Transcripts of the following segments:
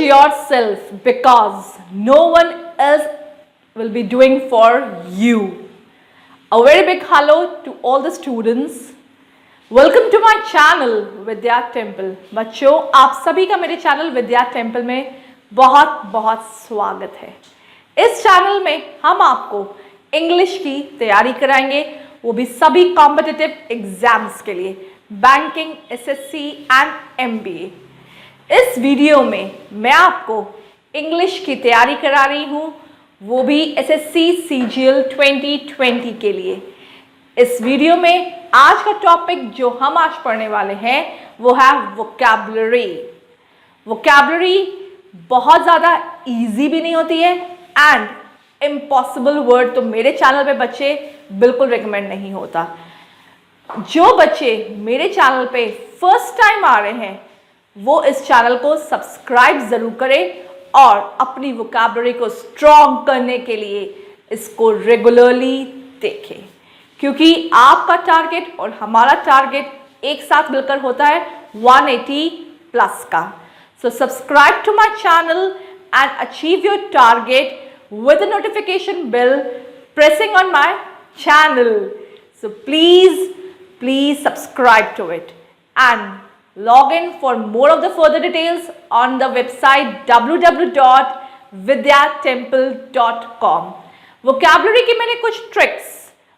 yourself because no one else will be doing for you. A very big hello to all the students. Welcome to my channel Vidya temple. बच्चों, आप सभी का मेरे channel विद्या temple में बहुत बहुत स्वागत है. इस चैनल में हम आपको इंग्लिश की तैयारी कराएंगे, वो भी सभी कॉम्पिटिटिव एग्जाम्स के लिए, बैंकिंग, एसएससी एंड एमबीए. इस वीडियो में मैं आपको इंग्लिश की तैयारी करा रही हूँ, वो भी एसएससी सीजीएल 2020 के लिए. इस वीडियो में आज का टॉपिक जो हम आज पढ़ने वाले हैं वो है वोकैबुलरी. वोकैबुलरी बहुत ज़्यादा इजी भी नहीं होती है एंड इम्पॉसिबल वर्ड तो मेरे चैनल पे बच्चे बिल्कुल रिकमेंड नहीं होता. जो बच्चे मेरे चैनल पे फर्स्ट टाइम आ रहे हैं वो इस चैनल को सब्सक्राइब ज़रूर करें और अपनी वोकैबुलरी को स्ट्रॉन्ग करने के लिए इसको रेगुलरली देखें, क्योंकि आपका टारगेट और हमारा टारगेट एक साथ मिलकर होता है 180 प्लस का. So subscribe to my channel and achieve your target with the notification bell pressing on my channel. So please subscribe to it and log in for more of the further details on the website www.vidyatemple.com. vocabulary की मैंने कुछ tricks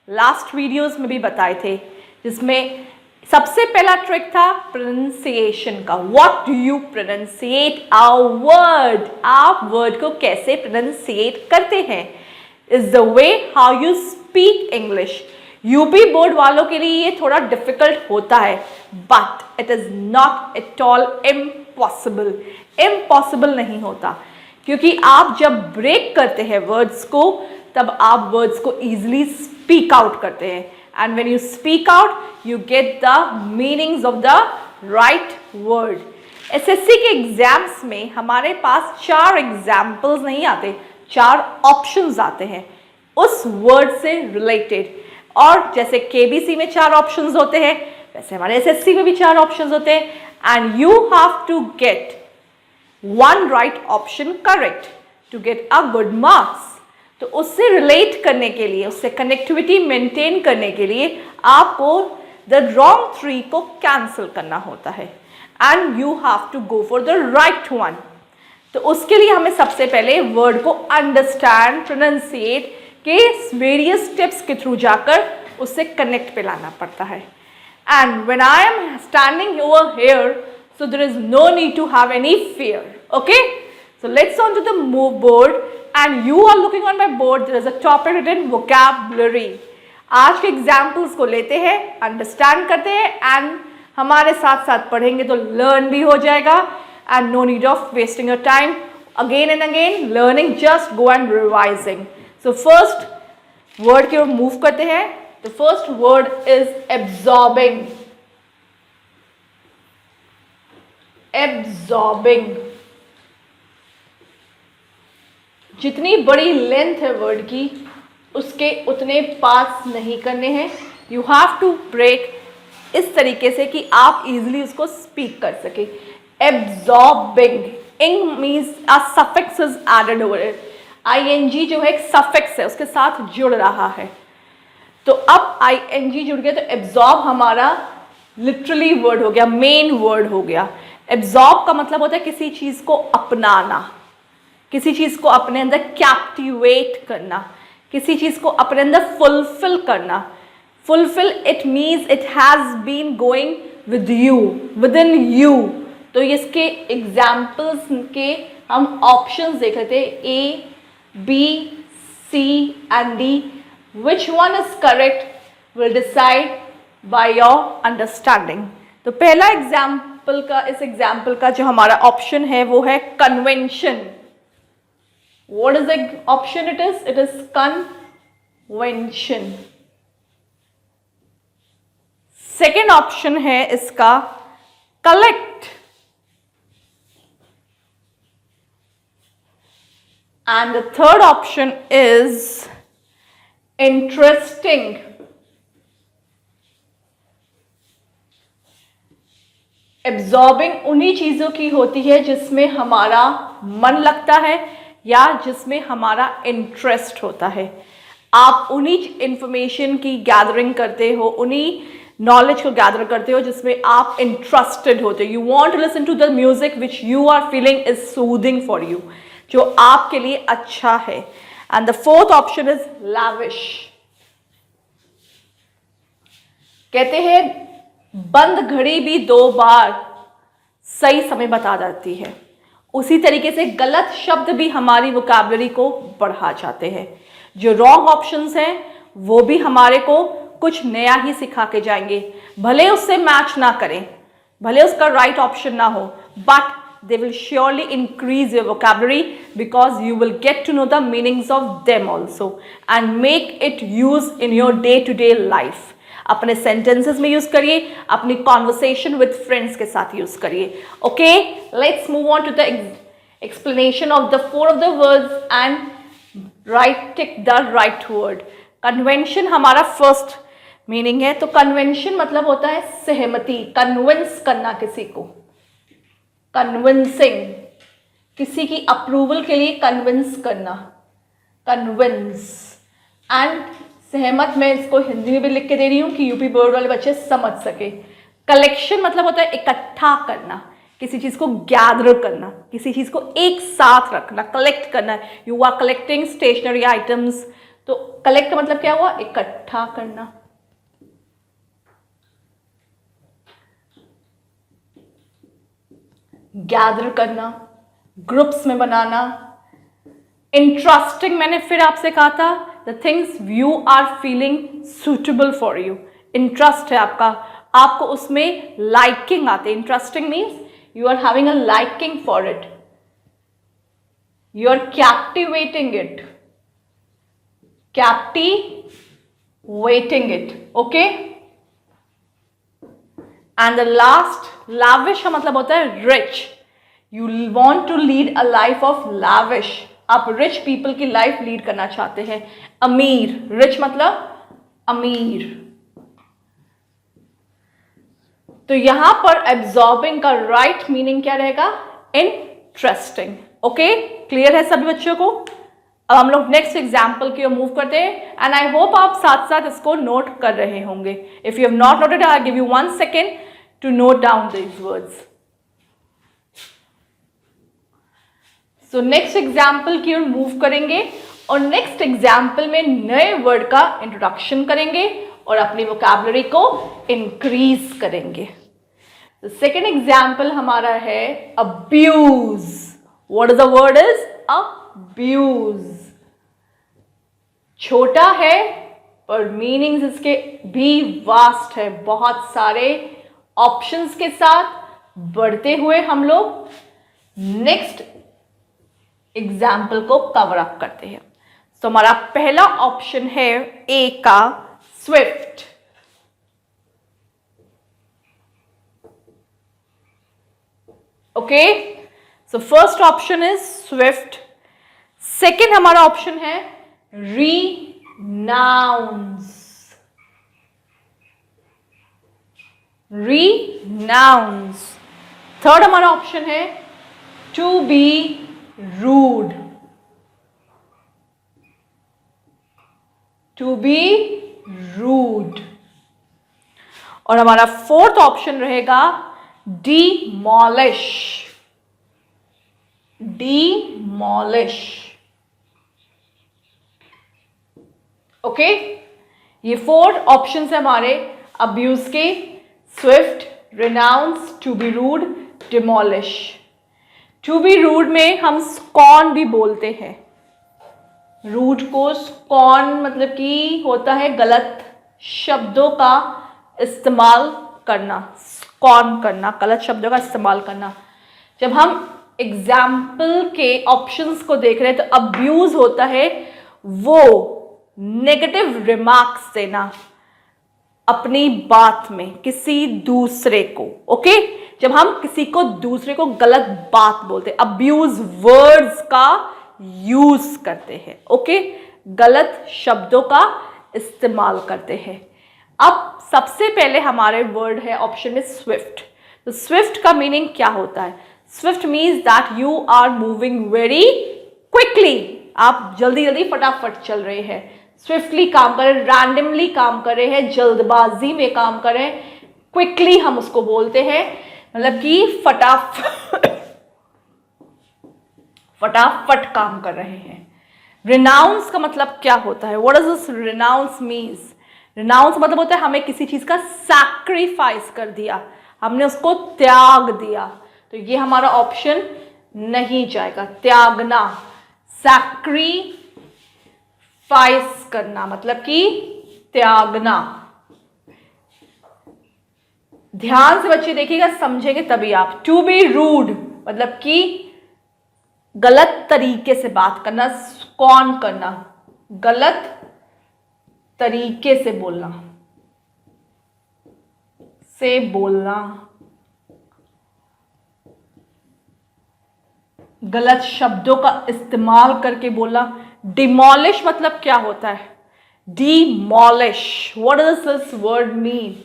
last videos में भी बताए थे, जिसमें सबसे पहला ट्रिक था प्रोनाउंसिएशन का. What do you pronunciate a word, आप वर्ड को कैसे प्रोनाउंसिएट करते हैं, is the way how you speak English. UP board वालों के लिए ये थोड़ा डिफिकल्ट होता है, but it is not at all impossible. Impossible नहीं होता, क्योंकि आप जब ब्रेक करते हैं वर्ड्स को तब आप वर्ड्स को ईजिली स्पीक आउट करते हैं. And when you speak out, you get the meanings of the right word. SSC के एग्जाम्स में हमारे पास 4 एग्जाम्पल्स नहीं आते, 4 ऑप्शंस आते हैं उस वर्ड से रिलेटेड. और जैसे केबीसी में 4 ऑप्शंस होते हैं, वैसे हमारे SSC में भी 4 ऑप्शंस होते हैं. And you have to get 1 right option correct to get a good marks. तो उससे रिलेट करने के लिए, उससे कनेक्टिविटी मेंटेन करने के लिए आपको द रॉन्ग 3 को कैंसिल करना होता है and you have to go for the right one. तो उसके लिए हमें सबसे पहले वर्ड को अंडरस्टैंड, प्रोनाउंसिएट के वेरियस स्टेप्स के थ्रू जाकर उससे कनेक्ट पे लाना पड़ता है. And when I am standing over here, so there is no need to have any fear. Okay, so let's on to the board and you are looking on my board. There is a topic written vocabulary. आज के examples को लेते हैं, understand करते हैं and हमारे साथ साथ पढ़ेंगे तो लर्न भी हो जाएगा. And no need of wasting your time again and again learning, just go and revising. So first word की ओर मूव करते हैं. The first word is absorbing. Absorbing. जितनी बड़ी लेंथ है वर्ड की उसके उतने पार्ट्स नहीं करने हैं. यू हैव टू ब्रेक इस तरीके से कि आप इजीली उसको स्पीक कर सके. Absorbing. Ing means a suffix is added over it. I N G जो है एक सफिक्स है, उसके साथ जुड़ रहा है. तो अब आईएनजी जुड़ गया तो एब्जॉर्ब हमारा लिटरली वर्ड हो गया, मेन वर्ड हो गया. एब्जॉर्ब का मतलब होता है किसी चीज को अपनाना, किसी चीज को अपने अंदर कैप्टिवेट करना, किसी चीज को अपने अंदर फुलफिल करना. Fulfil it means it has been going with you, with in you. तो इसके एग्जाम्पल्स के हम ऑप्शंस देख रहे थे, A, B, C and D. Which one is correct will decide by your understanding. तो पहला एग्जाम्पल का, इस एग्जाम्पल का जो हमारा ऑप्शन है वो है convention. What is the option it is? It is convention. Second option है इसका collect. And the third option is interesting. Absorbing उन्हीं चीज़ों की होती है जिसमें हमारा मन लगता है या जिसमें हमारा इंटरेस्ट होता है। आप उन्हीं इंफॉर्मेशन की गैदरिंग करते हो, उन्हीं नॉलेज को गैदर करते हो जिसमें आप इंटरेस्टेड होते हो। You want to listen to the music which you are feeling is soothing for you, जो आपके लिए अच्छा है। And the fourth option is lavish. कहते हैं बंद घड़ी भी 2 बार सही समय बता जाती है, उसी तरीके से गलत शब्द भी हमारी वोकैबुलरी को बढ़ा जाते हैं। जो रॉन्ग ऑप्शंस हैं वो भी हमारे को कुछ नया ही सिखा के जाएंगे, भले उससे मैच ना करें, भले उसका राइट ऑप्शन ना हो, but they will surely increase your vocabulary because you will get to know the meanings of them also and make it use in your day to day life. अपने sentences में use करिए, अपनी conversation with friends के साथ use करिए। Okay, let's move on to the explanation of the 4 of the words and tick the right word. Convention हमारा first meaning है, तो convention मतलब होता है सहमति, convince करना किसी को, कन्विंसिंग, किसी की अप्रूवल के लिए कन्विंस करना, कन्विंस। एंड सहमत मैं इसको हिंदी में भी लिख के दे रही हूँ कि यूपी बोर्ड वाले बच्चे समझ सके। कलेक्शन मतलब होता है इकट्ठा करना, किसी चीज को गैदर करना, किसी चीज को एक साथ रखना, कलेक्ट करना। You are collecting stationery items, तो कलेक्ट का मतलब क्या हुआ? इकट्ठा करना। गैदर करना, ग्रुप्स में बनाना। इंटरेस्टिंग मैंने फिर आपसे कहा था, the things you are feeling suitable for you. Interest है आपका, आपको उसमें लाइकिंग आते। Interesting means you are having a liking for it, you are captivating it, captivating it. Okay, and the last lavish का मतलब होता है rich. You want to lead a life of lavish, आप रिच पीपल की life lead करना चाहते हैं। अमीर, रिच मतलब अमीर। तो यहां पर एब्जॉर्बिंग का राइट मीनिंग क्या रहेगा? इंटरेस्टिंग। ओके, क्लियर है सभी बच्चों को? अब हम लोग नेक्स्ट एग्जाम्पल की ओर मूव करते हैं एंड आई होप आप साथ साथ इसको नोट कर रहे होंगे। If you have not noted, I give you 1 second to note down these words. So next example की ओर मूव करेंगे और नेक्स्ट एग्जाम्पल में नए वर्ड का इंट्रोडक्शन करेंगे और अपनी वोकैबुलरी को इंक्रीज करेंगे। तो सेकेंड एग्जाम्पल हमारा है abuse. What is the word? Is abuse. छोटा है पर मीनिंग्स इसके भी वास्ट है, बहुत सारे ऑप्शंस के साथ बढ़ते हुए हम लोग नेक्स्ट एग्जाम्पल को कवर अप करते हैं। तो हमारा पहला ऑप्शन है ए का swift. Okay, so first option is swift. Second हमारा ऑप्शन है रीनाउंस। रीनाउंस। थर्ड हमारा ऑप्शन है to be rude. To be rude. और हमारा फोर्थ ऑप्शन रहेगा डिमॉलिश। डिमॉलिश। ओके, ये 4 ऑप्शन है हमारे अब्यूज के। Swift, renounce, to be rude, demolish. To be rude में हम स्कॉन भी बोलते हैं। रूड को स्कॉन मतलब कि होता है गलत शब्दों का इस्तेमाल करना, स्कॉन करना, गलत शब्दों का इस्तेमाल करना। जब हम एग्जाम्पल के ऑप्शंस को देख रहे हैं तो अब्यूज होता है वो नेगेटिव रिमार्क्स देना अपनी बात में किसी दूसरे को। ओके, जब हम किसी को दूसरे को गलत बात बोलते हैं, अब्यूज वर्ड्स का यूज करते हैं। ओके, गलत शब्दों का इस्तेमाल करते हैं। अब सबसे पहले हमारे वर्ड है ऑप्शन में स्विफ्ट। तो स्विफ्ट का मीनिंग क्या होता है? Swift means that you are moving very quickly, आप जल्दी जल्दी फटाफट चल रहे हैं, स्विफ्टली काम कर रहे हैं, रैंडमली काम कर रहे हैं, जल्दबाजी में काम कर रहे हैं, क्विकली हम उसको बोलते हैं, मतलब कि फटाफट काम कर रहे हैं। रिनाउंस का मतलब क्या होता है? What does this renounce means? Renounce मतलब होता है हमें किसी चीज का सैक्रिफाइस कर दिया, हमने उसको त्याग दिया, तो ये हमारा ऑप्शन नहीं जाएगा। त्यागना, सैक्रिफाइस करना मतलब कि त्यागना। ध्यान से बच्चे देखिएगा, समझेंगे तभी आप। टू बी रूड मतलब कि गलत तरीके से बात करना, स्कॉन करना, गलत तरीके से बोलना, गलत शब्दों का इस्तेमाल करके बोलना। डिमोलिश मतलब क्या होता है? Demolish, what does this word mean?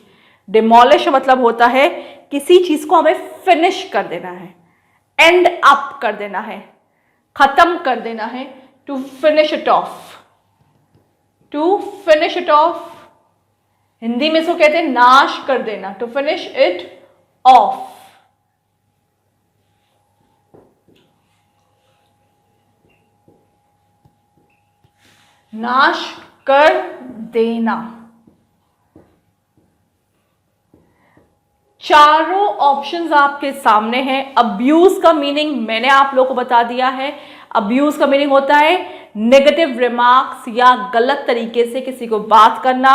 Demolish मतलब होता है किसी चीज को हमें फिनिश कर देना है, एंड अप कर देना है, खत्म कर देना है। To finish it off, to finish it off, Hindi में इसको कहते हैं नाश कर देना, टू फिनिश इट ऑफ। नाश कर देना। चारों ऑप्शंस आपके सामने हैं। अब्यूज का मीनिंग मैंने आप लोगों को बता दिया है। अब्यूज का मीनिंग होता है नेगेटिव रिमार्क्स या गलत तरीके से किसी को बात करना,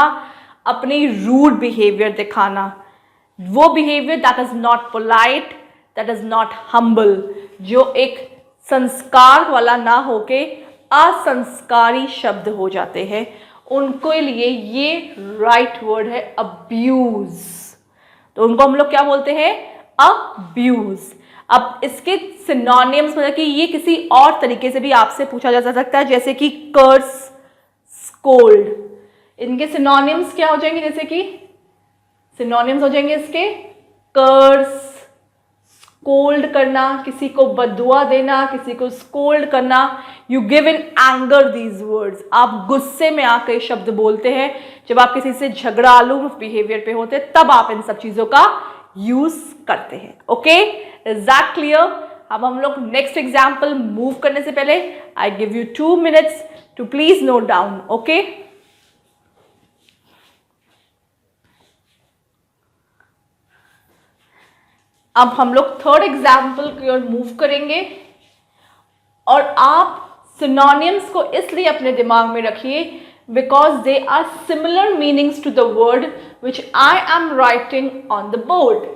अपनी रूड बिहेवियर दिखाना, वो behaviour that is not polite, that is not humble, जो एक संस्कार वाला ना होके असंस्कारी शब्द हो जाते हैं, उनके लिए ये राइट वर्ड है अब्यूज। तो उनको हम लोग क्या बोलते हैं? अब्यूज। अब इसके सिनोनिम्स मतलब कि ये किसी और तरीके से भी आपसे पूछा जा सकता है, जैसे कि कर्स, स्कोल्ड। इनके सिनोनिम्स क्या हो जाएंगे? जैसे कि सिनोनिम्स हो जाएंगे इसके कर्स, स्कोल्ड करना, किसी को बददुआ देना, किसी को स्कोल्ड करना। You give in anger these words, आप गुस्से में आकर शब्द बोलते हैं, जब आप किसी से झगड़ालू बिहेवियर पे होते हैं तब आप इन सब चीजों का यूज करते हैं। Okay, is that clear? अब हम लोग नेक्स्ट एग्जाम्पल मूव करने से पहले I give you 2 minutes to please note down. Okay, अब हम लोग थर्ड एग्जाम्पल की ओर मूव करेंगे, और आप सिनोनिम्स को इसलिए अपने दिमाग में रखिए because they are similar meanings to the word which I am writing on the board.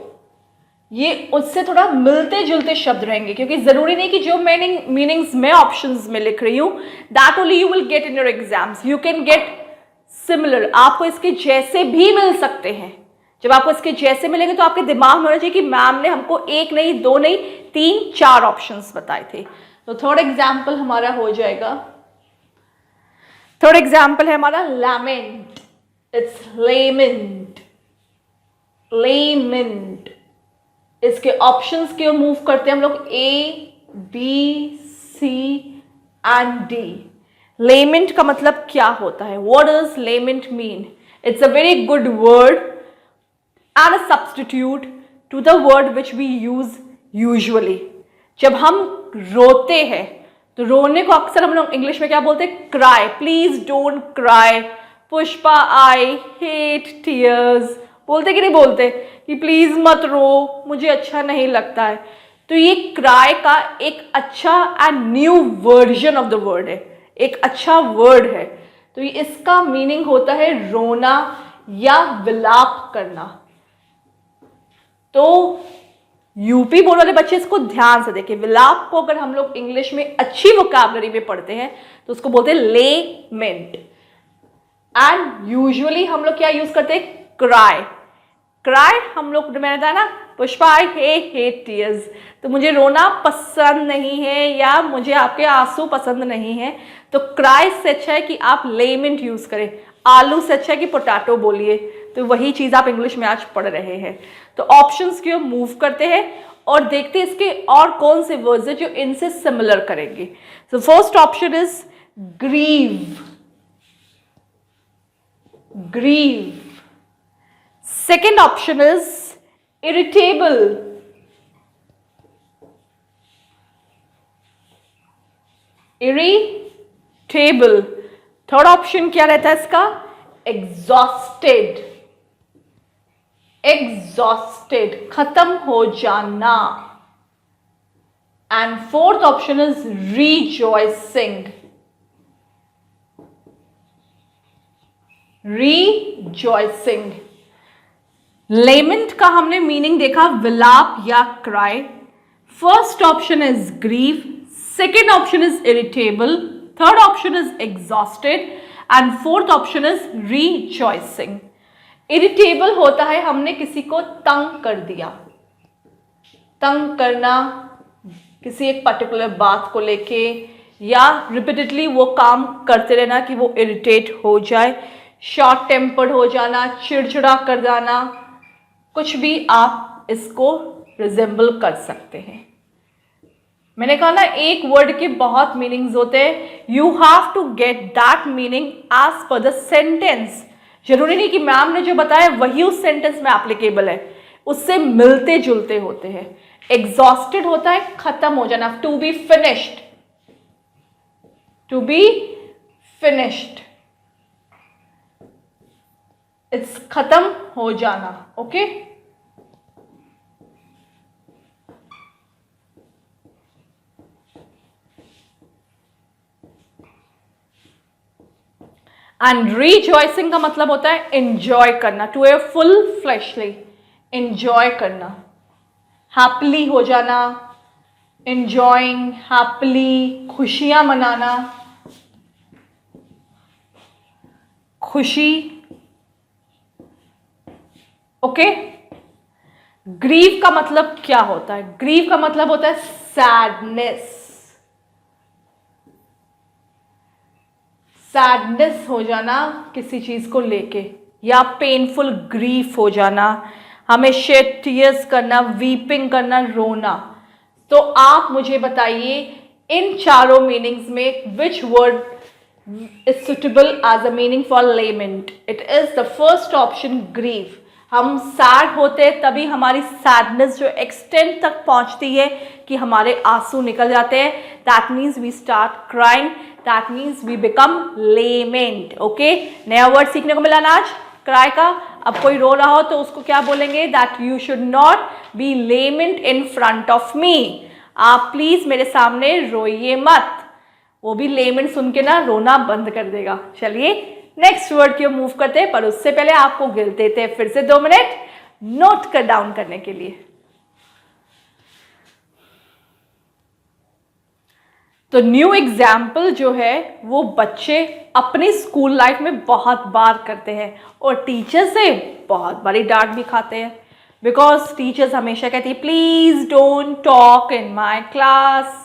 ये उससे थोड़ा मिलते जुलते शब्द रहेंगे, क्योंकि जरूरी नहीं कि जो मीनिंग्स मैं ऑप्शंस में लिख रही हूं that only you will get in your exams. You can get similar, आपको इसके जैसे भी मिल सकते हैं। जब आपको इसके जैसे मिलेंगे तो आपके दिमाग में होना चाहिए कि मैम ने हमको 1 नहीं 2 नहीं 3 4 ऑप्शंस बताए थे। तो थर्ड एग्जाम्पल हमारा हो जाएगा, थर्ड एग्जाम्पल है हमारा लैमेंट। इट्स लेमेंट, लेमेंट। इसके ऑप्शंस की ओर मूव करते हैं हम लोग, A, B, C and D। Lament का मतलब क्या होता है? What does lament mean? It's a very good word and a substitute to the word which we use usually। जब हम रोते हैं तो रोने को अक्सर हम लोग इंग्लिश में क्या बोलते हैं? Cry. Please don't cry. Pushpa, I hate tears. बोलते कि नहीं बोलते कि प्लीज मत रो, मुझे अच्छा नहीं लगता है। तो ये क्राई का एक अच्छा and new version of the word है, एक अच्छा वर्ड है। तो इसका मीनिंग होता है रोना या विलाप करना। तो यूपी बोर्ड वाले बच्चे इसको ध्यान से देखें। विलाप को अगर हम लोग इंग्लिश में अच्छी वोकैबुलरी में पढ़ते हैं तो उसको बोलते हैं लेमेंट। एंड यूजुअली हम लोग क्या यूज करते हैं? क्राई। क्राई हम लोग, मैंने बताया ना, पुष्पा आई हेट टीयर्स, तो मुझे रोना पसंद नहीं है या मुझे आपके आंसू पसंद नहीं है। तो क्राई से अच्छा है कि आप लेमेंट यूज करें। आलू से अच्छा है कि पोटैटो बोलिए। तो वही चीज आप इंग्लिश में आज पढ़ रहे हैं। तो ऑप्शंस की ओर मूव करते हैं और देखते हैं इसके और कौन से वर्ड्स है जो इनसे सिमिलर करेंगे. So first option is grieve. Grieve. Second option is irritable. Irritable. Third option क्या रहता है इसका? एग्जॉस्टेड. एग्जॉस्टेड, खत्म हो जाना. And fourth option is rejoicing. Rejoicing. Lament का हमने मीनिंग देखा विलाप या cry. First option is grieve, second option is irritable, third option is exhausted and fourth option is rejoicing. Irritable होता है हमने किसी को तंग कर दिया. तंग करना किसी एक पर्टिकुलर बात को लेके या रिपीटेडली वो काम करते रहना कि वो इरिटेट हो जाए. शॉर्ट टेम्पर्ड हो जाना, चिड़चिड़ा कर जाना, कुछ भी आप इसको रिजेंबल कर सकते हैं. मैंने कहा ना एक वर्ड के बहुत मीनिंग्स होते हैं. You have to get that meaning as per the sentence. जरूरी नहीं कि मैम ने जो बताया वही उस सेंटेंस में एप्लीकेबल है, उससे मिलते जुलते होते हैं. एग्जॉस्टेड होता है खत्म हो जाना, to be finished. To be finished, it's खत्म हो जाना. ओके एंड रिजॉइसिंग का मतलब होता है एंजॉय करना. To a full fleshly, enjoy करना, हैप्पीली हो जाना. एंजॉइंग, हैप्पीली, खुशियां मनाना, खुशी. ओके. ग्रीव का मतलब क्या होता है? ग्रीव का मतलब होता है सैडनेस. सैडनेस हो जाना किसी चीज को लेके, या पेनफुल ग्रीफ हो जाना, हमें शेड टीयर्स करना, वीपिंग करना, रोना. तो आप मुझे बताइए इन चारों मीनिंग्स में which word is suitable as a meaning for lament. It is the first option, grief. हम सैड होते हैं तभी हमारी सैडनेस जो एक्सटेंट तक पहुंचती है कि हमारे आंसू निकल जाते हैं. That means we start crying. That means we become lament. Okay, नया वर्ड सीखने को मिला ना आज क्राई का. अब कोई रो रहा हो तो उसको क्या बोलेंगे? That you should not be lament in front of me. आप प्लीज मेरे सामने रोइए मत. वो भी लेमेंट सुन के ना रोना बंद कर देगा. चलिए नेक्स्ट वर्ड की ओर मूव करते हैं, पर उससे पहले आपको गिल देते हैं फिर से 2 मिनट नोट कर डाउन करने के लिए. तो न्यू एग्जाम्पल जो है वो बच्चे अपनी स्कूल लाइफ में बहुत बार करते हैं और टीचर से बहुत बड़ी डांट भी खाते हैं. बिकॉज टीचर्स हमेशा कहती है please don't talk in my class,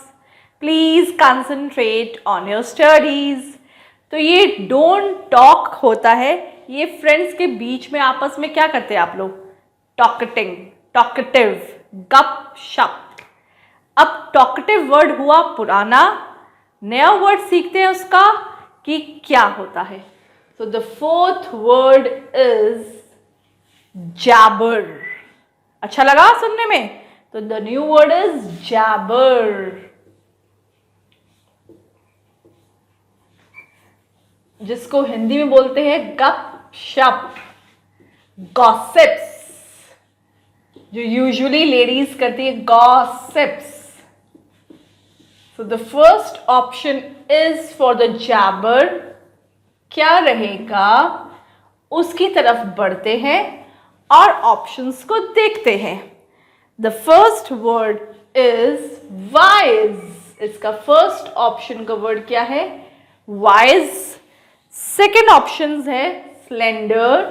please concentrate on your studies. तो ये डोंट टॉक होता है, ये फ्रेंड्स के बीच में आपस में क्या करते हैं आप लोग? टॉकटिंग, टॉकटिव, गप शप. अब टॉकटिव वर्ड हुआ पुराना, नया वर्ड सीखते हैं उसका कि क्या होता है. तो the fourth word is Jabber. अच्छा लगा सुनने में? तो the new word is Jabber, जिसको हिंदी में बोलते हैं गप शप, गॉसिप्स, जो यूजुअली लेडीज करती है, gossips. So the first option is for the Jabber. क्या रहेगा उसकी तरफ बढ़ते हैं और ऑप्शंस को देखते हैं. The first word is wise. इसका फर्स्ट ऑप्शन का वर्ड क्या है? वाइज. सेकेंड ऑप्शन है स्लेंडर.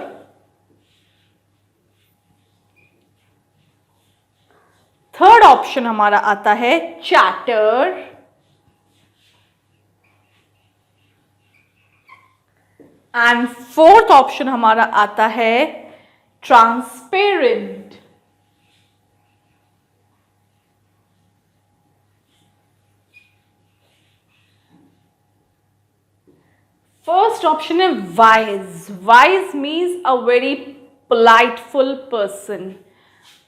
थर्ड ऑप्शन हमारा आता है चैटर. एंड फोर्थ ऑप्शन हमारा आता है ट्रांसपेरेंट. फर्स्ट ऑप्शन है wise. Wise means a very politeful person,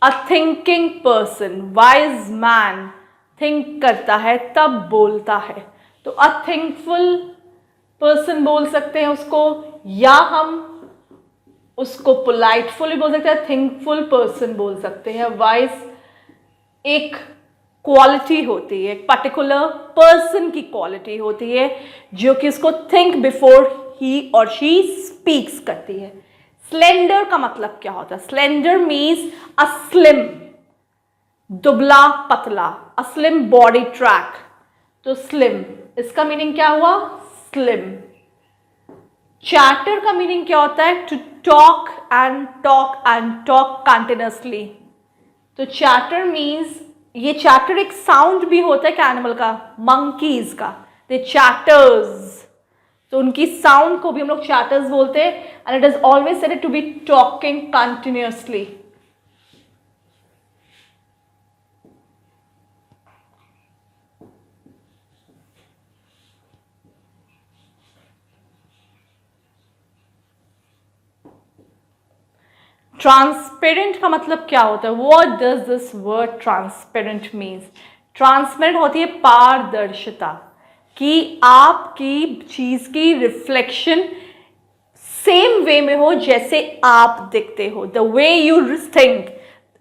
a thinking person. Wise man think करता है तब बोलता है. तो अ थिंकफुल पर्सन बोल सकते हैं उसको, या हम उसको पोलाइटफुल भी बोल सकते हैं, थिंकफुल पर्सन बोल सकते हैं. वाइज एक क्वालिटी होती है, एक पर्टिकुलर पर्सन की क्वालिटी होती है जो कि उसको थिंक बिफोर ही और शी स्पीक्स करती है. स्लेंडर का मतलब क्या होता है? स्लेंडर मीन्स अ स्लिम, दुबला पतला, अ स्लिम बॉडी ट्रैक. तो स्लिम, इसका मीनिंग क्या हुआ? स्लिम. चैटर का मीनिंग क्या होता है? To talk and talk and talk continuously. तो चैटर मीन्स, ये चैटर एक साउंड भी होता है क्या एनिमल का? मंकीज का. They chatters. तो उनकी साउंड को भी हम लोग चैटर्स बोलते हैं. And it is always said to be talking continuously. Transparent का मतलब क्या होता है? What does this word transparent means? Transparent होती है पारदर्शिता, कि आपकी चीज की रिफ्लेक्शन सेम वे में हो जैसे आप दिखते हो. The way you think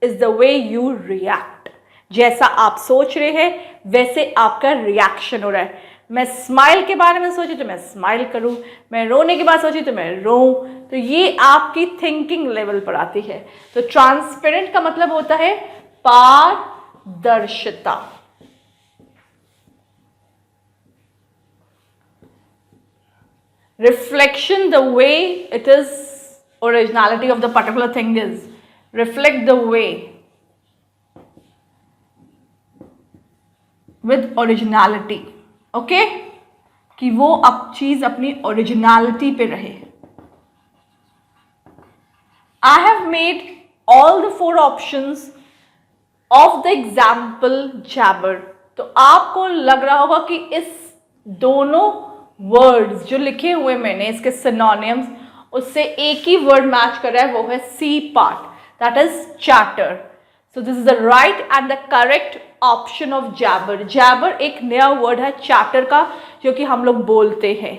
is the way you react. जैसा आप सोच रहे हैं वैसे आपका रिएक्शन हो रहा है. मैं स्माइल के बारे में सोची तो मैं स्माइल करूं, मैं रोने के बाद सोची तो मैं रोऊं. तो ये आपकी थिंकिंग लेवल पर आती है. तो ट्रांसपेरेंट का मतलब होता है पारदर्शिता. Reflection, the way it is, originality of the particular thing is. Reflect the way with originality. Okay? कि वो अब चीज अपनी ओरिजिनलिटी पे रहे. I have made all the 4 options of the example jabber. तो आपको लग रहा होगा कि इस दोनों वर्ड्स जो लिखे हुए मैंने, इसके सिनोनिम्स, उससे एक ही वर्ड मैच कर रहा है, वो है C part, that is chatter. So this is the right and the correct option of jabber. Jabber एक नया वर्ड है चैटर का, जो कि हम लोग बोलते हैं.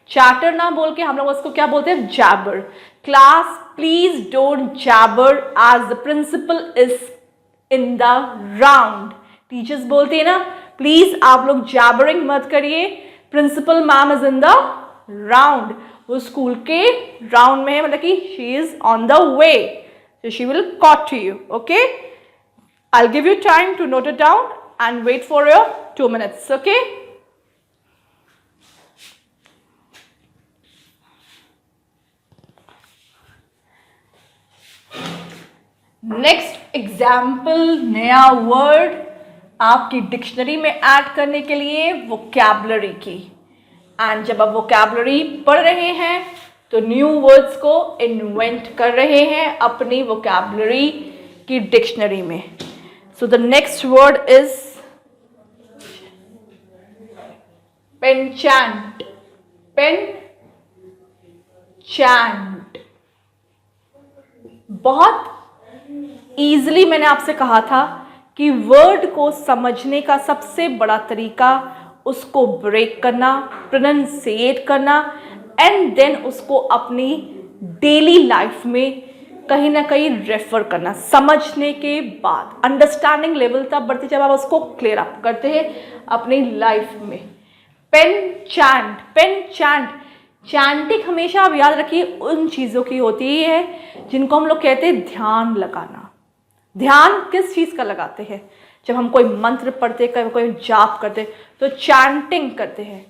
चैटर ना बोल के हम लोग उसको क्या बोलते हैं? Jabber. Class please don't jabber as the principal is in the round. Teachers बोलते हैं ना, प्लीज आप लोग जैबरिंग मत करिए, principal ma'am is in the round. वो स्कूल के राउंड में है, मतलब कि she is on the way, so she will call to you. Okay, I'll give you time to note it down and wait for your 2 minutes. Okay, next example, नया word आपकी dictionary में add करने के लिए vocabulary की. And जब आप vocabulary पढ़ रहे हैं तो न्यू वर्ड्स को इन्वेंट कर रहे हैं अपनी वोकैबुलरी की डिक्शनरी में. So the next word is penchant. Penchant बहुत ईजिली मैंने आपसे कहा था कि वर्ड को समझने का सबसे बड़ा तरीका उसको ब्रेक करना, प्रोनाउंसिएट करना, एंड देन उसको अपनी डेली लाइफ में कहीं ना कहीं रेफर करना. समझने के बाद अंडरस्टैंडिंग लेवल तब बढ़ती जब आप उसको क्लियर अप करते हैं अपनी लाइफ में. पेनचैंट. पेनचैंट, चैंटिंग हमेशा आप याद रखिए उन चीज़ों की होती है जिनको हम लोग कहते हैं ध्यान लगाना. ध्यान किस चीज़ का लगाते हैं? जब हम कोई मंत्र पढ़ते, कोई जाप करते तो चैंटिंग करते हैं.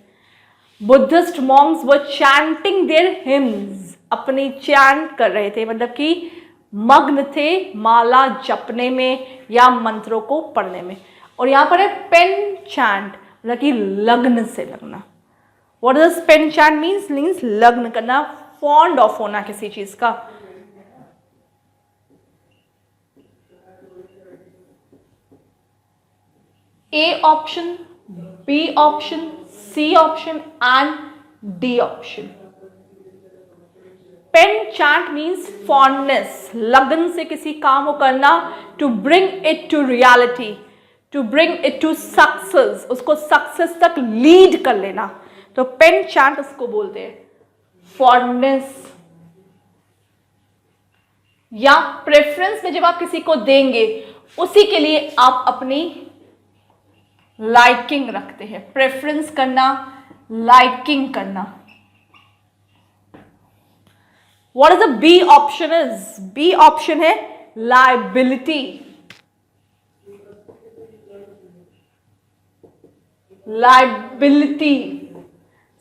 बुद्धिस्ट मॉन्क्स वो चैंटिंग देयर हिम्स, अपनी चैंट कर रहे थे, मतलब कि मग्न थे माला जपने में या मंत्रों को पढ़ने में. और यहाँ पर है पेन चैंट, मतलब कि लग्न से लगना. What does penchant means? Means लग्न करना, फॉन्ड ऑफ होना किसी चीज का. A option, B option, C option and D option. Penchant means fondness, लगन से किसी काम को करना, to bring it to reality, to bring it to success, उसको सक्सेस तक लीड कर लेना, तो पेनचैंट उसको बोलते हैं। फॉन्डनेस या प्रेफरेंस में जब आप किसी को देंगे उसी के लिए आप अपनी लाइकिंग रखते हैं, प्रेफरेंस करना, लाइकिंग करना। What is the B option is? B option है liability, liability।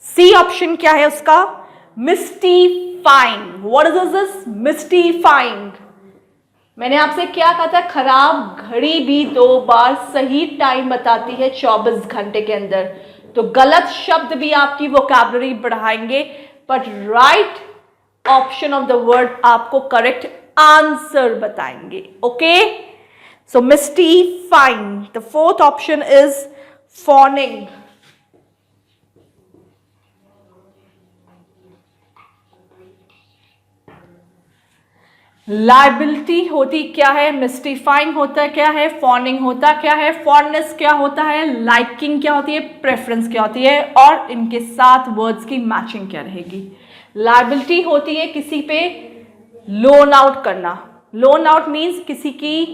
C option क्या है उसका? mystifying। What is this? mystifying। मैंने आपसे क्या कहा था? खराब घड़ी भी 2 बार सही टाइम बताती है 24 घंटे के अंदर। तो गलत शब्द भी आपकी वोकैबुलरी बढ़ाएंगे, but right option of the word आपको करेक्ट आंसर बताएंगे। Okay, so mystifying. The fourth option is fawning. Liability होती क्या है, मिस्टीफाइंग होता क्या है, फॉनिंग होता क्या है, फॉन्डनेस क्या होता है, लाइकिंग क्या होती है, प्रेफरेंस क्या होती है, और इनके साथ वर्ड्स की मैचिंग क्या रहेगी। लाइबिलिटी होती है किसी पे लोन आउट करना। लोन आउट मीन्स किसी की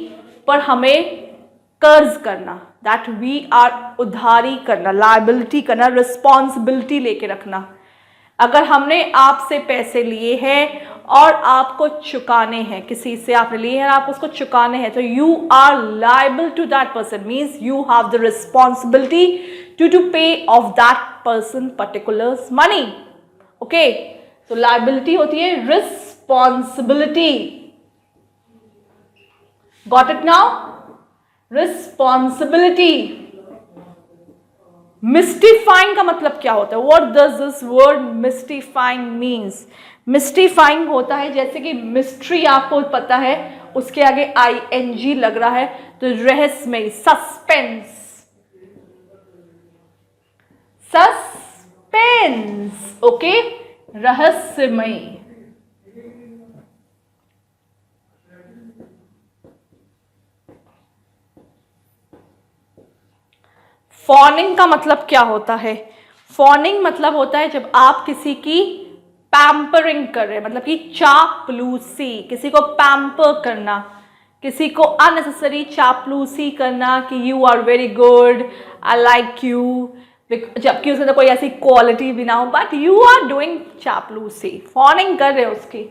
पर हमें कर्ज करना, दैट वी आर उधारी करना, लाइबिलिटी करना, रिस्पॉन्सिबिलिटी लेके रखना। अगर हमने आपसे पैसे लिए हैं और आपको चुकाने हैं, किसी से आपने लिए हैं और आपको उसको चुकाने हैं, तो you are liable to that person, means you have the responsibility to pay off that person particular money. Okay, तो लाइबिलिटी होती है responsibility. Got it now? Responsibility. Mystifying का मतलब क्या होता है? What does this word mystifying means? Mystifying होता है जैसे कि मिस्ट्री आपको पता है, उसके आगे ING लग रहा है, तो रहस्यमय, सस्पेंस, सस्पेंस। ओके, रहस्यमय। फॉनिंग का मतलब क्या होता है? फॉनिंग मतलब होता है जब आप किसी की पैम्परिंग कर रहे हैं, मतलब कि चापलूसी, किसी को पैम्पर करना, किसी को अननेसेसरी चापलूसी करना कि you are very good, I like you, जबकि उसमें तो कोई ऐसी क्वालिटी भी ना हो, बट यू आर डूइंग चापलूसी, फॉनिंग कर रहे हो उसकी,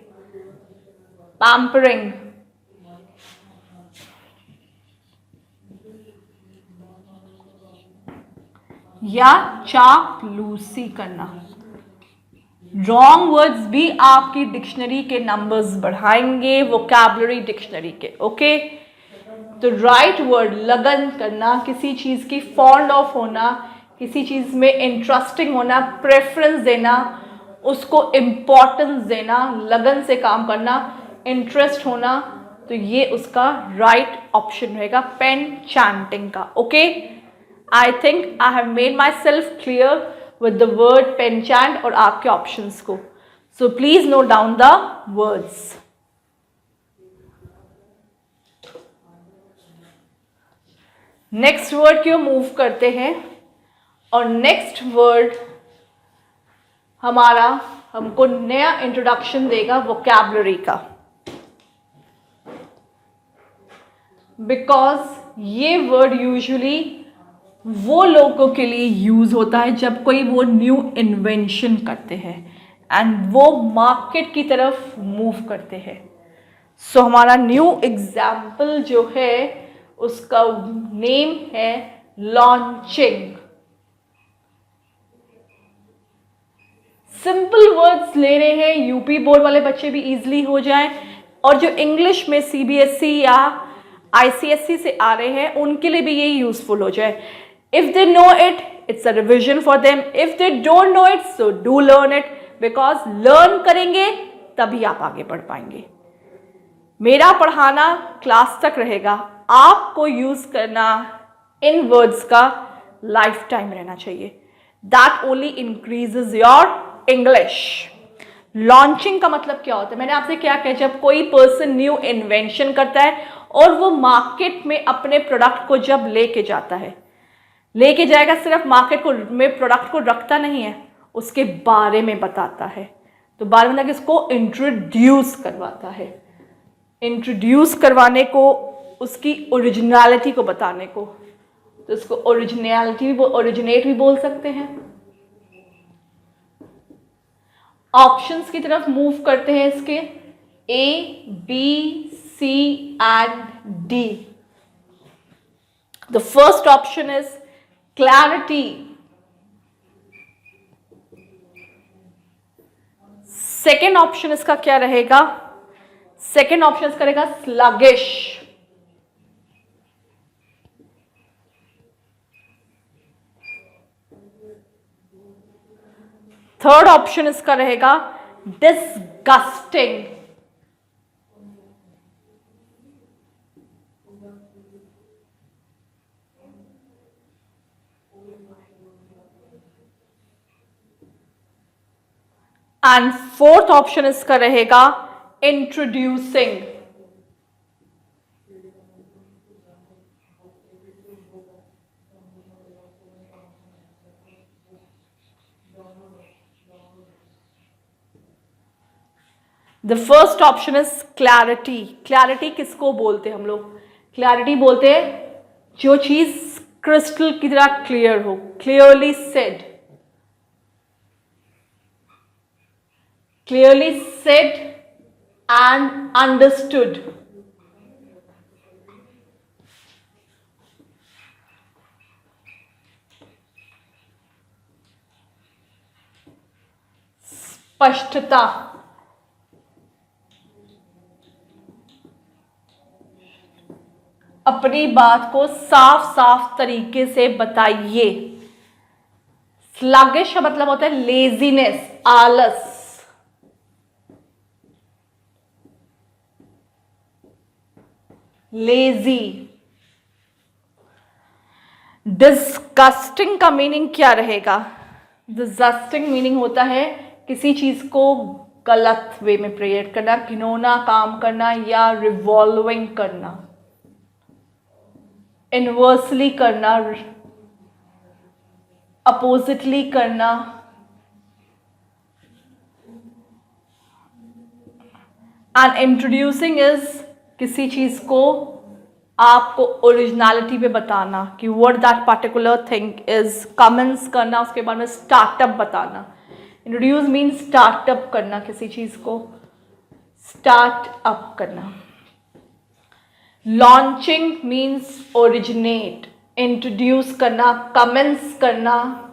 पैम्परिंग। या चापलूसी करना। रॉन्ग वर्ड्स भी आपकी डिक्शनरी के नंबर्स बढ़ाएंगे, वोकैबुलरी डिक्शनरी के। ओके, तो राइट वर्ड लगन करना, किसी चीज की फॉन्ड ऑफ होना, किसी चीज में इंटरेस्टिंग होना, प्रेफरेंस देना, उसको इंपॉर्टेंस देना, लगन से काम करना, इंटरेस्ट होना, तो ये उसका राइट ऑप्शन रहेगा पेनचैंटिंग का। Okay, I think I have made myself clear with the word penchant और आपके options को. So please note down the words. Next word की ओर move करते हैं और next word हमारा हमको नया introduction देगा vocabulary का. Because ये word usually वो लोगों के लिए यूज होता है जब कोई वो न्यू इन्वेंशन करते हैं एंड वो मार्केट की तरफ मूव करते हैं. सो हमारा न्यू एग्जाम्पल जो है उसका नेम है लॉन्चिंग. सिंपल वर्ड्स ले रहे हैं, यूपी बोर्ड वाले बच्चे भी इजीली हो जाएं, और जो इंग्लिश में CBSE या ICSE से आ रहे हैं उनके लिए भी ये यूजफुल हो जाए. If they know it, it's a revision for them. If they don't know it, so do learn it, because learn करेंगे तभी आप आगे बढ़ पाएंगे. मेरा पढ़ाना क्लास तक रहेगा, आपको यूज करना इन वर्ड्स का लाइफ टाइम रहना चाहिए. That only increases your English. Launching का मतलब क्या होता है? मैंने आपसे क्या कहा, जब कोई पर्सन न्यू इन्वेंशन करता है और वो मार्केट में अपने प्रोडक्ट को जब लेके जाता है, लेके जाएगा, सिर्फ मार्केट को में प्रोडक्ट को रखता नहीं है, उसके बारे में बताता है। तो बारे में इसको इंट्रोड्यूस करवाता है। इंट्रोड्यूस करवाने को, उसकी ओरिजिनलिटी को बताने को, तो इसको ओरिजिनलिटी भी, ओरिजिनेट भी बोल सकते हैं। ऑप्शंस की तरफ मूव करते हैं इसके, A, B, C and D. The first option is clarity, second option इसका क्या रहेगा? सेकेंड ऑप्शन इसका रहेगा स्लगिश, थर्ड ऑप्शन इसका रहेगा डिसगस्टिंग, एंड फोर्थ ऑप्शन इसका रहेगा introducing. The first option is clarity. Clarity किसको बोलते हैं हम लोग? क्लैरिटी बोलते हैं जो चीज क्रिस्टल की तरह क्लियर हो, clearly said, clearly said and understood. स्पष्टता, अपनी बात को साफ साफ तरीके से बताइए। स्लगिश का मतलब होता है लेजीनेस, आलस। लेजी। डिस्गस्टिंग का मीनिंग क्या रहेगा? डिस्गस्टिंग मीनिंग होता है किसी चीज को गलत वे में प्रेजेंट करना, घिनौना काम करना या रिवॉल्विंग करना, इनवर्सली करना, अपोजिटली करना। एंड इंट्रोड्यूसिंग इज किसी चीज को आपको ओरिजिनलिटी पे बताना कि what that particular thing is, comments करना, उसके बाद में स्टार्टअप बताना। इंट्रोड्यूस मीन स्टार्टअप करना, किसी चीज को स्टार्ट अप करना। लॉन्चिंग मीन्स ओरिजिनेट, इंट्रोड्यूस करना, कमेंट्स करना।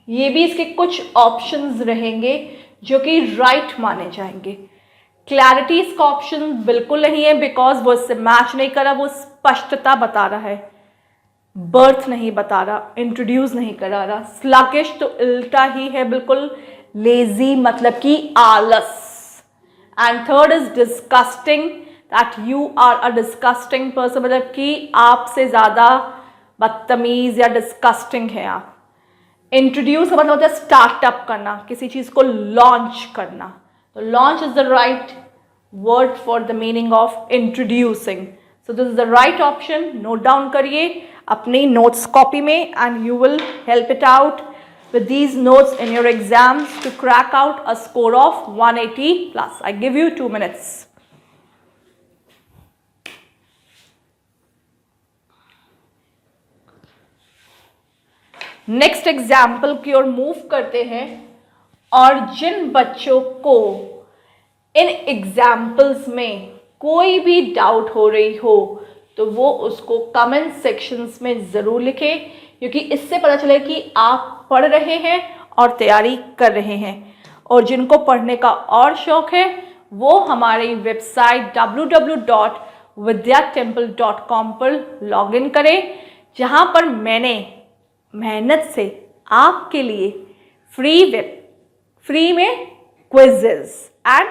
ये भी इसके कुछ ऑप्शंस रहेंगे जो कि राइट माने जाएंगे। क्लैरिटी इसका ऑप्शन बिल्कुल नहीं है, बिकॉज वो इससे मैच नहीं कर रहा, वो स्पष्टता बता रहा है, बर्थ नहीं बता रहा, इंट्रोड्यूस नहीं करा रहा। स्लगिश तो उल्टा ही है, बिल्कुल लेजी मतलब कि आलस। And third is disgusting, that you are a disgusting person, मतलब कि आपसे ज्यादा बदतमीज या डिस्गस्टिंग है आप। इंट्रोड्यूस का मतलब होता है स्टार्टअप करना, किसी चीज को लॉन्च करना। तो launch is the right word for the meaning of introducing. So this is the right option. Note down करिए अपनी notes copy में, and you will help it out with these notes in your exams to crack out a score of 180 plus. I give you 2 minutes. Next example की ओर move करते हैं। और जिन बच्चों को इन एग्जाम्पल्स में कोई भी डाउट हो रही हो तो वो उसको कमेंट सेक्शंस में ज़रूर लिखें, क्योंकि इससे पता चले कि आप पढ़ रहे हैं और तैयारी कर रहे हैं। और जिनको पढ़ने का और शौक़ है वो हमारी वेबसाइट www.vidyatemple.com पर लॉगिन करें, जहाँ पर मैंने मेहनत से आपके लिए फ्री में क्विज़ेस एंड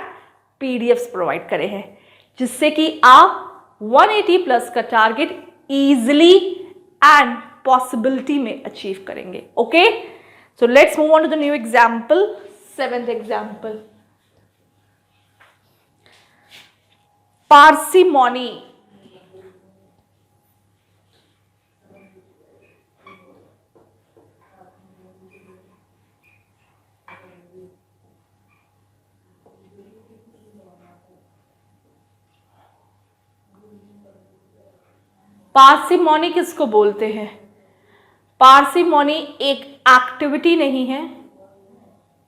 पीडीएफ्स प्रोवाइड करे हैं, जिससे कि आप 180 प्लस का टारगेट इजीली एंड पॉसिबिलिटी में अचीव करेंगे। Okay, so let's move on to the new example 7th example, parsimony. Parsimony किसको बोलते हैं? पार्सिमोनी एक एक्टिविटी नहीं है,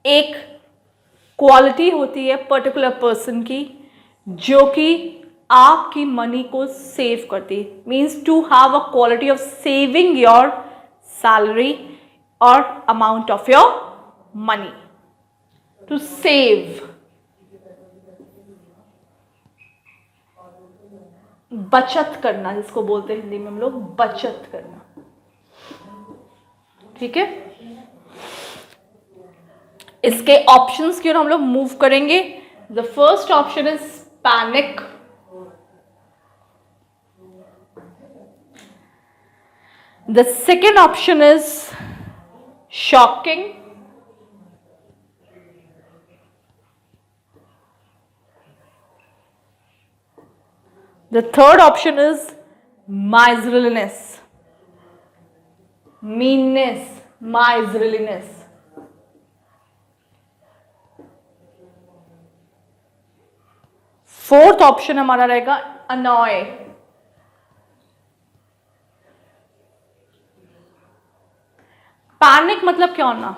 एक क्वालिटी होती है पर्टिकुलर पर्सन की जो कि आपकी मनी को सेव करती है। Means to have a quality of saving your salary और amount of your money, to save, बचत करना जिसको बोलते हैं हिंदी में हम लोग, बचत करना। ठीक है, इसके ऑप्शंस की ओर हम लोग मूव करेंगे। The first option is panic, the second option is shocking, the third option is miserliness, meanness, miserliness. Fourth option हमारा रहेगा annoy, पैनिक मतलब क्या होना?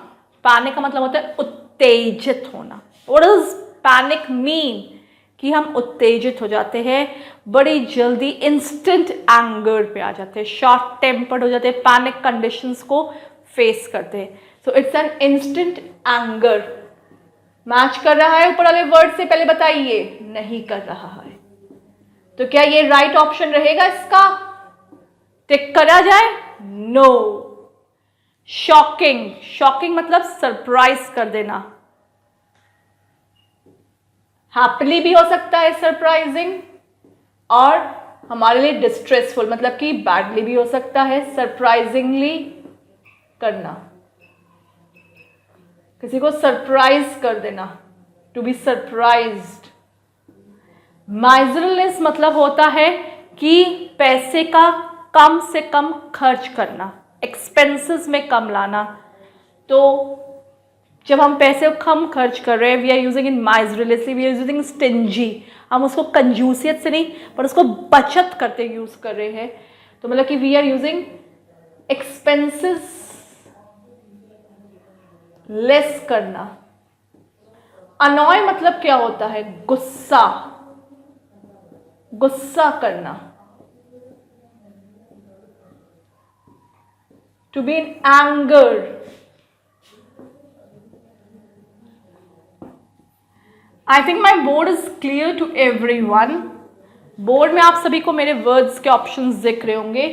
पैनिक का मतलब होता है उत्तेजित होना। What does panic mean? कि हम उत्तेजित हो जाते हैं, बड़ी जल्दी इंस्टेंट एंगर पे आ जाते हैं, शॉर्ट टेम्पर्ड हो जाते हैं, पैनिक कंडीशंस को फेस करते हैं। So it's an instant anger. Match कर रहा है ऊपर वाले वर्ड से? पहले बताइए, नहीं कर रहा है। तो क्या ये राइट ऑप्शन रहेगा इसका? टिक करा जाए? नो। शॉकिंग, शॉकिंग मतलब सरप्राइज कर देना। हैप्पीली भी हो सकता है सरप्राइजिंग, और हमारे लिए डिस्ट्रेसफुल मतलब कि बैडली भी हो सकता है सरप्राइजिंगली करना, किसी को सरप्राइज कर देना, टू बी सरप्राइज्ड। माइजरलेस मतलब होता है कि पैसे का कम से कम खर्च करना, एक्सपेंसेस में कम लाना। तो जब हम पैसे को कम खर्च कर रहे हैं, we are using in miserlessly, we are using stingy. हम उसको कंजूसियत से नहीं पर उसको बचत करते यूज कर रहे हैं। तो मतलब कि we are using expenses less करना। अनॉय मतलब क्या होता है? गुस्सा, गुस्सा करना, to be in anger. I think my board is clear to every one. Board में आप सभी को मेरे वर्ड्स के ऑप्शंस दिख रहे होंगे,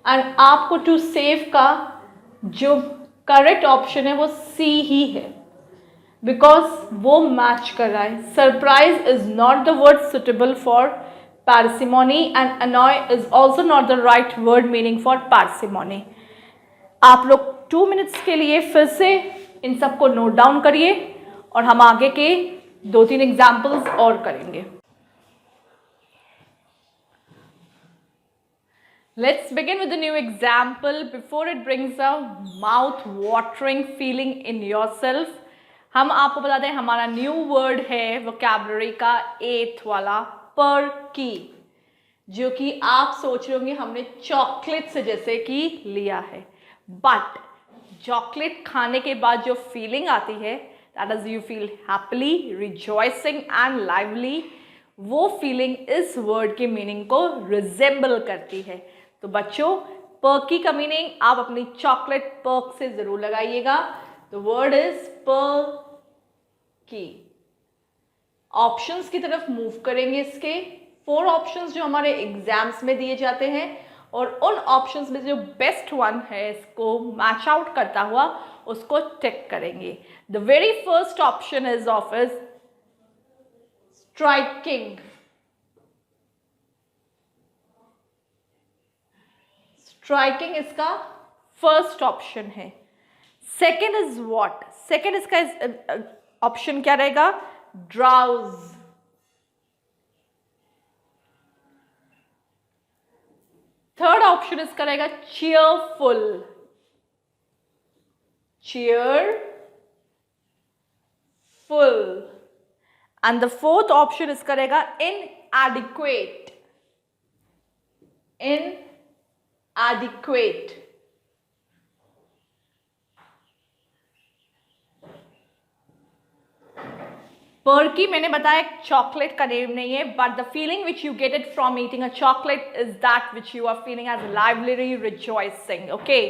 एंड आपको टू सेव का जो करेक्ट ऑप्शन है वो सी ही है, बिकॉज वो मैच कर रहा है। Surprise is not the word suitable for parsimony, and अनॉय is also not the right word meaning for parsimony. आप लोग 2 मिनट्स के लिए फिर से इन सबको नोट डाउन करिए, और हम आगे के 2-3 एग्जाम्पल्स और करेंगे। Let's begin with a new example before it brings a mouth-watering feeling in yourself. हम आपको बता दें हमारा न्यू वर्ड है वोकैबुलरी का 8th वाला, पर्की, जो कि आप सोच रहे होंगे हमने चॉकलेट से जैसे कि लिया है, बट चॉकलेट खाने के बाद जो फीलिंग आती है, that is you feel happily, rejoicing and lively, वो फीलिंग इस वर्ड के मीनिंग को रिजेंबल करती है। तो बच्चों, पर्की का मीनिंग आप अपनी चॉकलेट पर्क से जरूर लगाइएगा। The word is perky. Options की तरफ मूव करेंगे। इसके 4 ऑप्शंस जो हमारे एग्जाम्स में दिए जाते हैं, और उन ऑप्शंस में जो बेस्ट वन है इसको मैच आउट करता हुआ उसको टिक करेंगे। The very first option is of is striking. Striking इसका फर्स्ट ऑप्शन है। Second is what? सेकेंड इसका ऑप्शन क्या रहेगा? ड्राउज। थर्ड ऑप्शन इसका रहेगा cheerful, cheerful। And the fourth option इसका रहेगा inadequate, inadequate। पर्की मैंने बताया चॉकलेट का नेम नहीं है, but the feeling which you get it from eating a chocolate is that which you are feeling as lively rejoicing. Okay,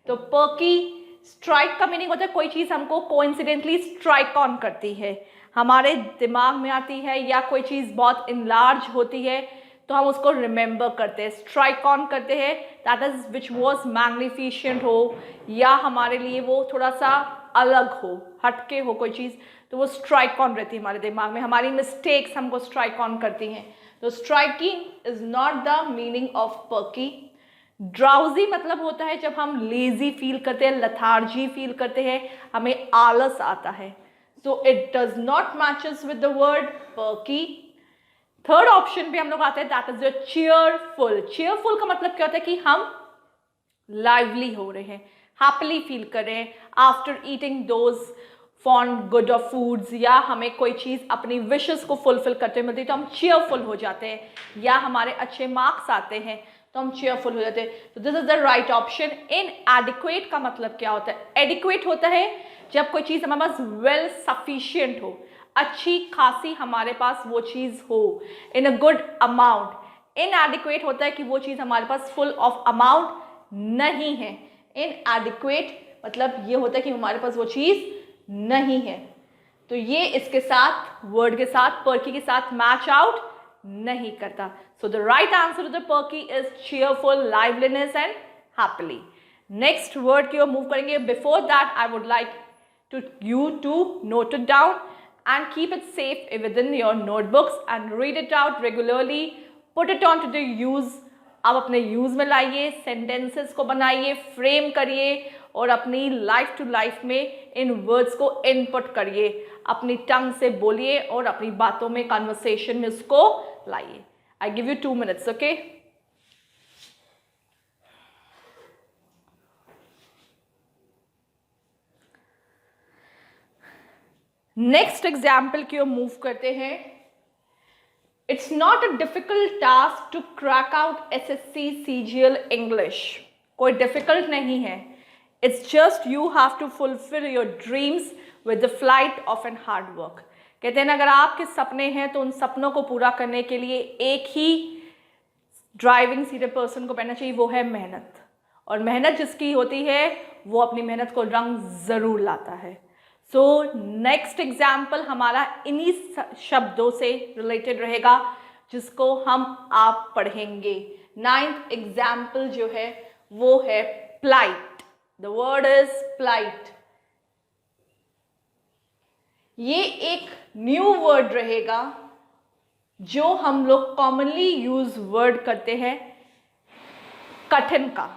तो perky strike का meaning होता है कोई चीज़ हमको कोइंसिडेंटली स्ट्राइक ऑन करती है, हमारे दिमाग में आती है, या कोई चीज़ बहुत इनलार्ज होती है तो हम उसको रिमेंबर करते हैं, स्ट्राइक ऑन करते हैं, that is which was magnificent हो, या हमारे लिए वो थोड़ा सा अलग हो, हटके हो कोई चीज़, तो वो स्ट्राइक ऑन रहती है हमारे दिमाग में, हमारी मिस्टेक्स हमको स्ट्राइक ऑन करती हैं। तो striking is not the meaning of perky. Drowsy मतलब होता है जब हम लेजी फील करते हैं, लथार्जी फील करते हैं, हमें आलस आता है। So it does not matches with the word perky. Third option पे हम लोग आते हैं, that is your cheerful. Cheerful का मतलब क्या होता है कि हम लाइवली हो रहे हैं, हैप्पीली फील कर रहे हैं after eating those fond good of foods, या हमें कोई चीज़ अपनी विशेस को फुलफिल करते हुए मिलती है तो हम चीयरफुल हो जाते हैं, या हमारे अच्छे मार्क्स आते हैं तो हम चीयरफुल हो जाते हैं। तो this is the right option. इनएडिक्वेट का मतलब क्या होता है? एडिक्वेट होता है जब कोई चीज़ हमारे पास वेल सफिशियंट हो, अच्छी खासी हमारे पास वो चीज़ हो, इन अ गुड अमाउंट। इनएडिक्वेट होता है कि वो चीज़ हमारे पास फुल ऑफ अमाउंट नहीं है। इनएडिक्वेट मतलब ये होता है कि हमारे पास वो चीज़ नहीं है। तो ये इसके साथ, वर्ड के साथ, पर्की के साथ मैच आउट नहीं करता। So the right answer to the perky is cheerful, liveliness and happily. Next word की ओर मूव करेंगे। Before that I would like to you to note it down and keep it safe within your notebooks and read it out regularly, put it on to the use। आप अपने use में लाइए, sentences को बनाइए, frame करिए और अपनी life to life में इन वर्ड्स को इनपुट करिए, अपनी टंग से बोलिए और अपनी बातों में, कन्वर्सेशन में उसको लाइए। I give you 2 minutes, okay? Next example की ओर मूव करते हैं। It's not a difficult task to crack out SSC CGL English. कोई डिफिकल्ट नहीं है, it's just you have to fulfil your dreams with the flight of an hard work. कहते हैं ना, अगर आपके सपने हैं तो उन सपनों को पूरा करने के लिए एक ही ड्राइविंग सीट पर्सन को पहनना चाहिए, वो है मेहनत। और मेहनत जिसकी होती है वो अपनी मेहनत को रंग ज़रूर लाता है। सो नेक्स्ट एग्जाम्पल हमारा इन्हीं शब्दों से रिलेटेड रहेगा जिसको हम आप पढ़ेंगे। 9th एग्जाम्पल जो है वो है plight. The word is plight. ये एक न्यू वर्ड रहेगा जो हम लोग कॉमनली यूज वर्ड करते हैं कठिन का।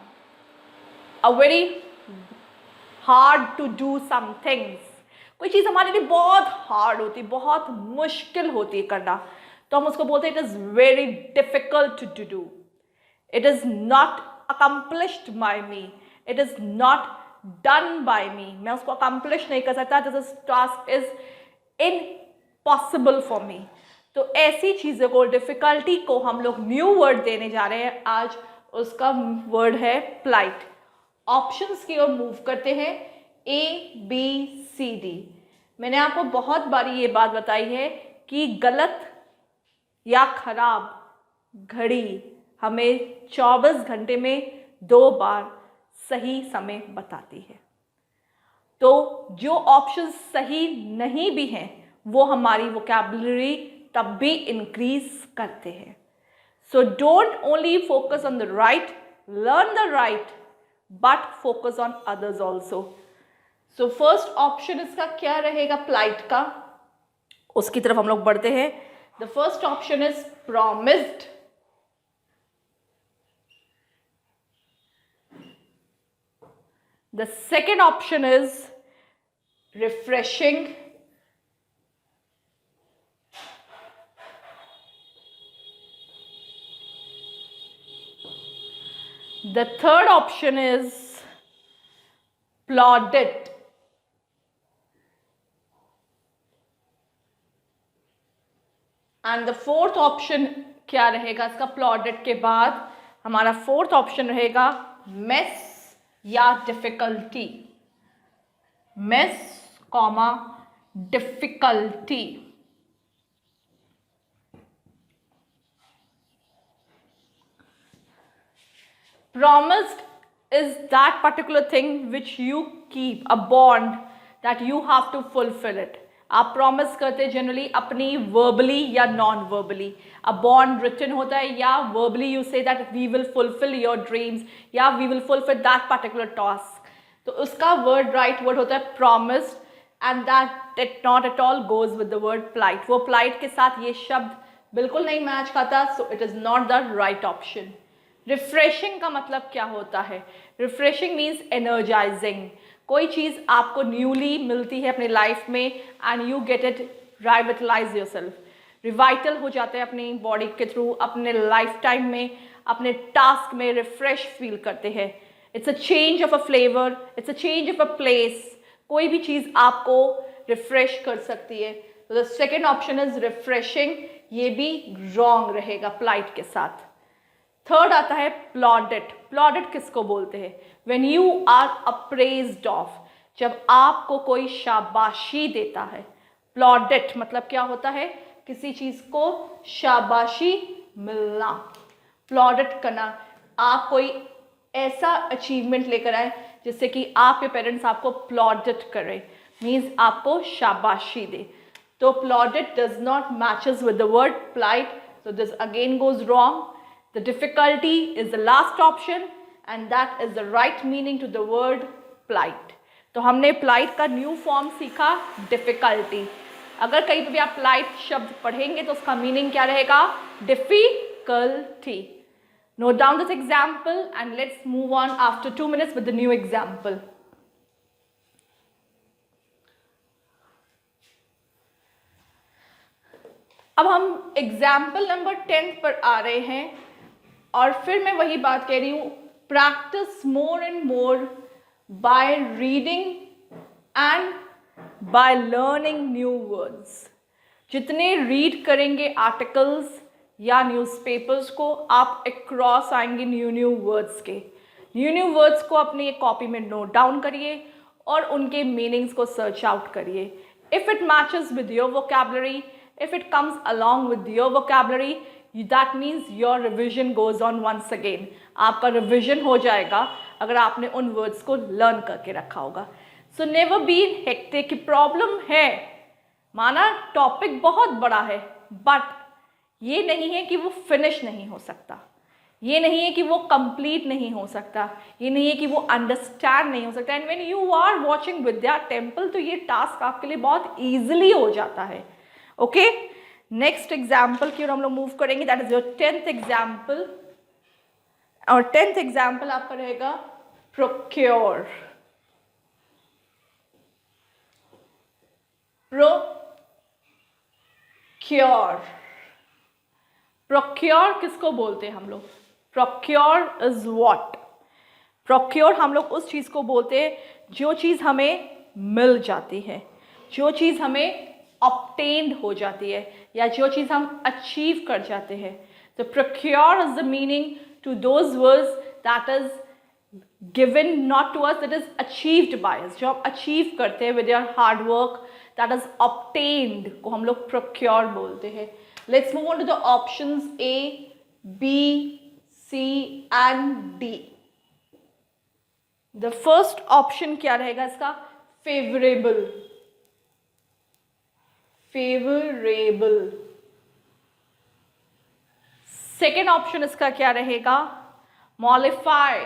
A very hard to do some things. कोई चीज़ हमारे लिए बहुत हार्ड होती, बहुत मुश्किल होती है करना, तो हम उसको बोलते हैं it is very difficult to do, it is not accomplished by me, it is not done by me. मैं उसको अकम्प्लिश नहीं कर सकता, this task is impossible for me. तो ऐसी चीज़ों को, डिफिकल्टी को हम लोग न्यू वर्ड देने जा रहे हैं आज। उसका वर्ड है प्लाइट। ऑप्शंस की ओर मूव करते हैं। ABCD। मैंने आपको बहुत बारी ये बात बताई है कि गलत या खराब घड़ी हमें 24 घंटे में 2 बार सही समय बताती है। तो जो ऑप्शन सही नहीं भी हैं वो हमारी वोकैबुलरी तब भी इंक्रीज करते हैं। So don't only focus on the right, learn the right, but focus on others also. So first option इसका क्या रहेगा प्लाइट का, उसकी तरफ हम लोग बढ़ते हैं। The first option is promised. The second option is refreshing. The third option is plaudit. And the fourth option क्या रहेगा इसका plaudit के बाद? हमारा fourth option रहेगा mess या difficulty. Mess, difficulty. Promised is that particular thing which you keep, a bond that you have to fulfill it. आप promise करते जनरली अपनी verbally या non verbally. A bond written होता है या verbally you say that we will fulfill your dreams या we will fulfill that particular task. तो उसका word right word होता है promised and that not at all goes with the word plight. वो plight के साथ ये शब्द बिल्कुल नहीं मैच खाता, so it is not the right option. Refreshing का मतलब क्या होता है? Refreshing means energising. कोई चीज़ आपको न्यूली मिलती है अपनी लाइफ में and you get it revitalise yourself. Revital हो जाते हैं अपनी बॉडी के थ्रू, अपने लाइफ टाइम में, अपने टास्क में रिफ्रेश फील करते हैं. It's a change of a flavour, it's a change of a place. कोई भी चीज़ आपको रिफ्रेश कर सकती है. तो the second option is refreshing. ये भी रॉन्ग रहेगा प्लाइट के साथ. थर्ड आता है प्लॉडेट. प्लॉडेट किसको बोलते हैं? When you are appraised of, जब आपको कोई शाबाशी देता है. प्लॉडेट मतलब क्या होता है? किसी चीज़ को शाबाशी मिलना, प्लॉडेट करना. आप कोई ऐसा अचीवमेंट लेकर आए जिससे कि आपके पेरेंट्स आपको प्लॉडेट करें, मीन्स आपको शाबाशी दे. तो plaudit does not matches with the word plight, so this again goes wrong. The difficulty is the last option and that is the right meaning to the word plight. तो हमने plight का new form सीखा difficulty. अगर कहीं पर भी आप plight शब्द पढ़ेंगे तो उसका मीनिंग क्या रहेगा? difficulty. Note down this example and let's move on after 2 minutes with the new example. अब हम एग्जाम्पल नंबर 10 पर आ रहे हैं और फिर मैं वही बात कह रही हूँ, practice more and more by reading and by learning new words. जितने रीड करेंगे आर्टिकल्स या न्यूज़पेपर्स को, आप अक्रॉस आएंगे न्यू वर्ड्स के. न्यू वर्ड्स को अपनी एक कॉपी में नोट डाउन करिए और उनके मीनिंग्स को सर्च आउट करिए. If it matches with your vocabulary, if it comes along with your vocabulary, that means your revision goes on once again. आपका रिविजन हो जाएगा अगर आपने उन वर्ड्स को लर्न करके रखा होगा. So never be hectic. की प्रॉब्लम है, माना टॉपिक बहुत बड़ा है, बट ये नहीं है कि वो फिनिश नहीं हो सकता, ये नहीं है कि वो कंप्लीट नहीं हो सकता, ये नहीं है कि वो अंडरस्टैंड नहीं हो सकता. And when you are watching विद्या टेम्पल तो ये टास्क आपके लिए बहुत ईजिली हो जाता है. ओके, नेक्स्ट एग्जाम्पल की ओर हम लोग मूव करेंगे. That is your 10th example. और 10th एग्जाम्पल आपका रहेगा प्रोक्योर. प्रोक्योर किसको बोलते हैं हम लोग? Procure is what? प्रोक्योर हम लोग उस चीज को बोलते हैं जो चीज हमें मिल जाती है, जो चीज हमें ऑब्टेन्ड हो जाती है, या जो चीज़ हम अचीव कर जाते हैं. तो procure is the meaning to those words that is given not to us, that is achieved by us. जो हम अचीव करते हैं with your hard work, that is obtained को हम लोग प्रोक्योर बोलते हैं. Let's move on to the options A, B, C and D. The first option क्या रहेगा इसका? फेवरेबल. फेवरेबल. सेकेंड ऑप्शन इसका क्या रहेगा? मॉलिफाई.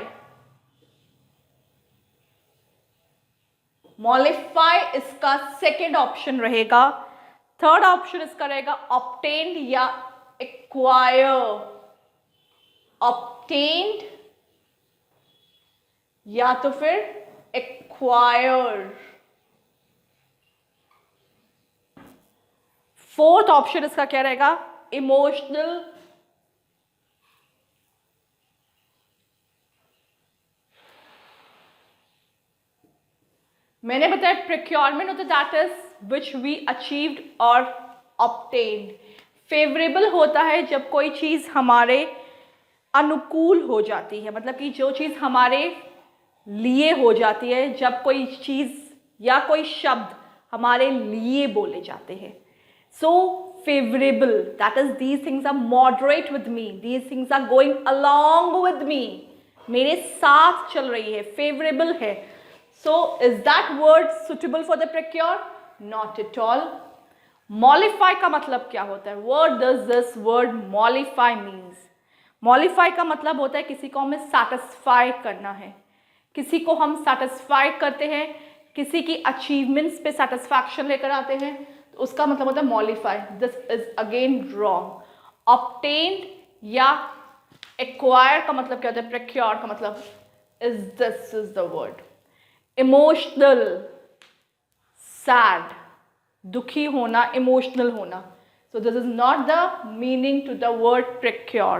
मॉलिफाई इसका सेकेंड ऑप्शन रहेगा. थर्ड ऑप्शन इसका रहेगा ऑब्टेन्ड या एक्वायर. ऑब्टेन्ड या तो फिर एक्वायर. फोर्थ ऑप्शन इसका क्या रहेगा? इमोशनल मैंने बताया प्रोक्योरमेंट होता that is which we achieved और ऑब्टेन्ड। फेवरेबल होता है जब कोई चीज़ हमारे अनुकूल हो जाती है, मतलब कि जो चीज़ हमारे लिए हो जाती है, जब कोई चीज़ या कोई शब्द हमारे लिए बोले जाते हैं। So favourable that is these things are moderate with me, these things are going along with me, मेरे साथ चल रही है, फेवरेबल है। So is that word suitable for the procure? Not at all. Mollify का मतलब क्या होता है? What does this word mollify means? Mollify का मतलब होता है किसी को हमें सेटिस्फाई करना है, किसी को हम सेटिस्फाई करते हैं, किसी की अचीवमेंट्स पे सेटिस्फैक्शन लेकर आते हैं, तो उसका मतलब होता है mollify. This is again wrong. Obtained या एक्वायर का मतलब क्या होता है? प्रोक्योर का मतलब is this is the word. Emotional, sad, दुखी होना, इमोशनल होना। So this is not the meaning to the word procure.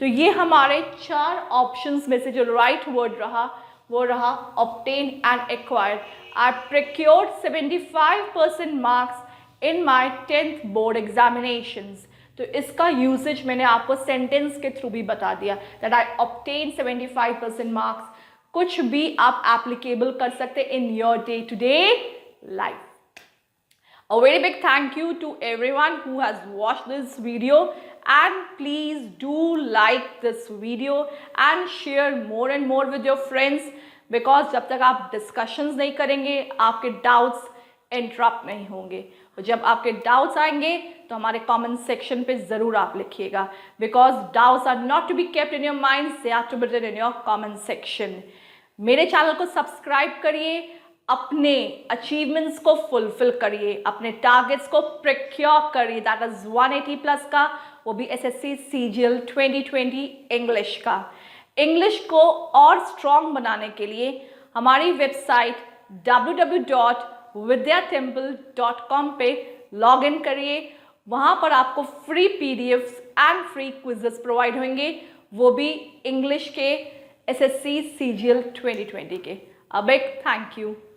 तो ये हमारे 4 ऑप्शंस में से जो राइट वर्ड रहा वो रहा obtain and acquire. I procured 75% marks in my 10th board examinations. तो इसका यूसेज मैंने आपको सेंटेंस के थ्रू भी बता दिया दैट आई ऑब्टेन 75% मार्क्स। कुछ भी आप एप्लीकेबल कर सकते in your day to day life. A very big thank you to everyone who has watched this video, and please do like this video and share more and more with your friends, because जब तक आप discussions नहीं करेंगे आपके doubts interrupt नहीं होंगे, और जब आपके doubts आएंगे तो हमारे comment section पे ज़रूर आप लिखिएगा, because doubts are not to be kept in your minds, they are to be written in your comment section। मेरे चैनल को सब्सक्राइब करिए, अपने अचीवमेंट्स को फुलफिल करिए, अपने टारगेट्स को प्रोक्योर करिए, दैट इज 180 प्लस का, वो भी एसएससी सीजीएल 2020 इंग्लिश का। इंग्लिश को और स्ट्रॉन्ग बनाने के लिए हमारी वेबसाइट www.vidyatemple.com पे लॉग इन करिए। वहाँ पर आपको free PDFs and free quizzes provide होंगे, वो भी इंग्लिश के एसएससी सीजीएल 2020 के। A big thank you.